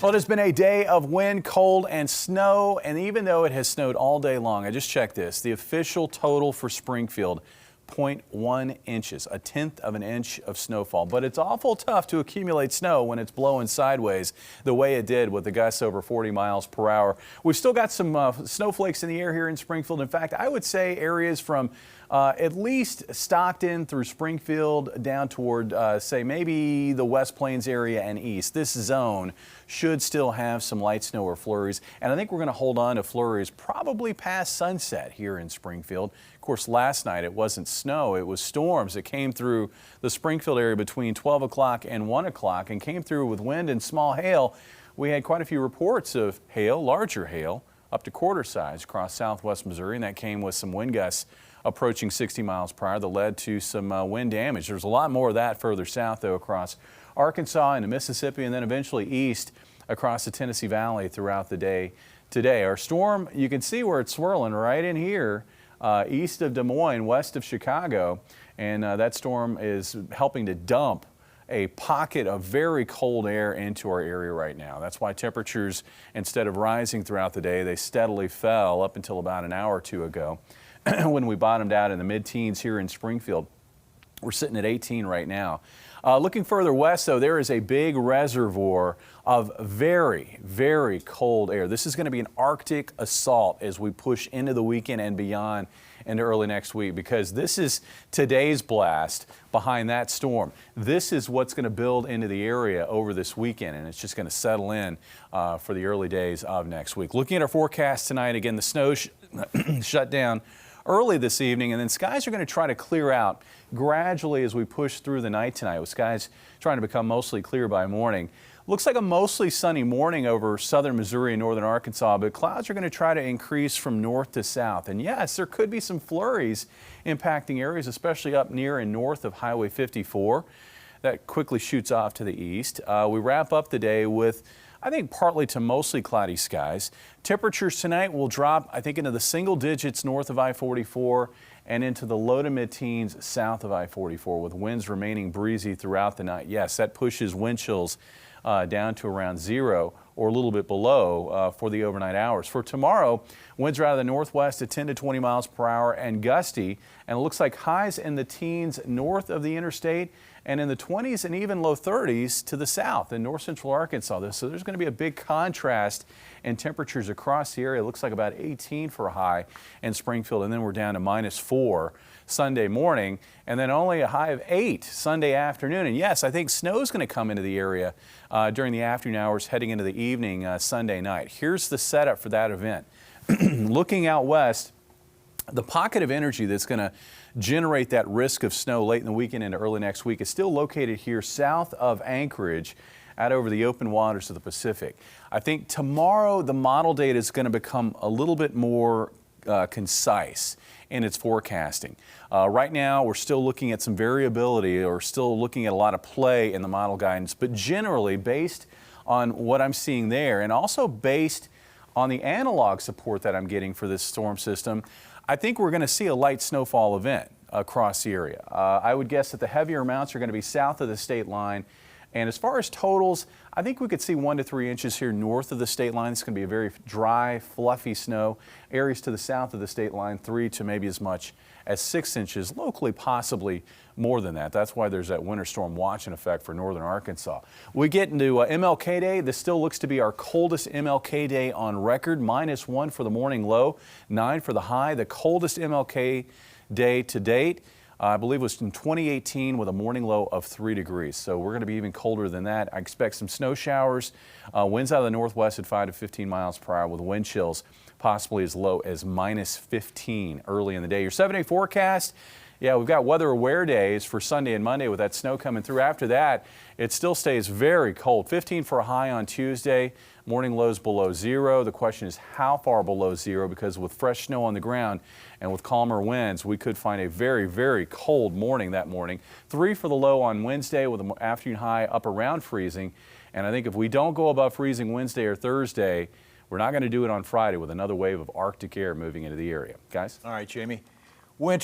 Well, it has been a day of wind, cold, and snow, and even though it has snowed all day long, I just checked this, the official total for Springfield, 0.1 inches, a tenth of an inch of snowfall. But it's awful tough to accumulate snow when it's blowing sideways the way it did with the gusts over 40 miles per hour. We've still got some snowflakes in the air here in Springfield. In fact, I would say areas from at least Stockton through Springfield down toward, say, maybe the West Plains area and east. This zone should still have some light snow or flurries, and I think we're going to hold on to flurries probably past sunset here in Springfield. Of course, last night it wasn't snow, it was storms that came through the Springfield area between 12 o'clock and 1 o'clock and came through with wind and small hail. We had quite a few reports of hail, larger hail, up to quarter size across southwest Missouri, and that came with some wind gusts approaching 60 miles per hour that led to some wind damage. There's a lot more of that further south, though, across Arkansas into Mississippi and then eventually east across the Tennessee Valley throughout the day today. Our storm, you can see where it's swirling right in here, east of Des Moines, west of Chicago, and that storm is helping to dump a pocket of very cold air into our area right now. That's why temperatures, instead of rising throughout the day, they steadily fell up until about an hour or two ago when we bottomed out in the mid-teens here in Springfield. We're sitting at 18 right now. Looking further west, though, there is a big reservoir of very, very cold air. This is going to be an Arctic assault as we push into the weekend and beyond into early next week, because this is today's blast behind that storm. This is what's going to build into the area over this weekend, and it's just going to settle in for the early days of next week. Looking at our forecast tonight, again, the snow shut down early this evening, and then skies are going to try to clear out gradually as we push through the night tonight, with skies trying to become mostly clear by morning. Looks like a mostly sunny morning over southern Missouri and northern Arkansas, but clouds are going to try to increase from north to south. And yes, there could be some flurries impacting areas, especially up near and north of Highway 54. That quickly shoots off to the east. We wrap up the day with, I think, partly to mostly cloudy skies. Temperatures tonight will drop, I think, into the single digits north of I-44 and into the low to mid-teens south of I-44, with winds remaining breezy throughout the night. Yes, that pushes wind chills down to around 0 or a little bit below for the overnight hours. For tomorrow, winds are out of the northwest at 10 to 20 miles per hour and gusty, and it looks like highs in the teens north of the interstate and in the 20s and even low 30s to the south in north central Arkansas. So there's going to be a big contrast in temperatures across the area. It looks like about 18 for a high in Springfield, and then we're down to -4 Sunday morning, and then only a high of 8 Sunday afternoon. And yes, I think snow is going to come into the area during the afternoon hours heading into the evening Sunday night. Here's the setup for that event. Looking out west, the pocket of energy that's going to generate that risk of snow late in the weekend into early next week is still located here south of Anchorage, out over the open waters of the Pacific. I think tomorrow the model data is going to become a little bit more concise in its forecasting. Right now we're still looking at some variability, or still looking at a lot of play in the model guidance, but generally based on what I'm seeing there, and also based on the analog support that I'm getting for this storm system, I think we're going to see a light snowfall event across the area. I would guess that the heavier amounts are going to be south of the state line. And as far as totals, I think we could see 1 to 3 inches here north of the state line. It's going to be a very dry, fluffy snow. Areas to the south of the state line, 3 to maybe as much as 6 inches, locally possibly more than that. That's why there's that winter storm watch in effect for northern Arkansas. We get into MLK Day. This still looks to be our coldest MLK Day on record. -1 for the morning low, 9 for the high. The coldest MLK Day to date, I believe, was in 2018 with a morning low of 3 degrees. So we're going to be even colder than that. I expect some snow showers, winds out of the northwest at 5 to 15 miles per hour with wind chills possibly as low as -15 early in the day. Your 7-day forecast, yeah, we've got weather aware days for Sunday and Monday with that snow coming through. After that, it still stays very cold. 15 for a high on Tuesday, morning lows below 0. The question is how far below 0, because with fresh snow on the ground and with calmer winds, we could find a very, very cold morning that morning. 3 for the low on Wednesday with an afternoon high up around freezing. And I think if we don't go above freezing Wednesday or Thursday, we're not going to do it on Friday with another wave of Arctic air moving into the area. Guys? All right, Jamie. Winter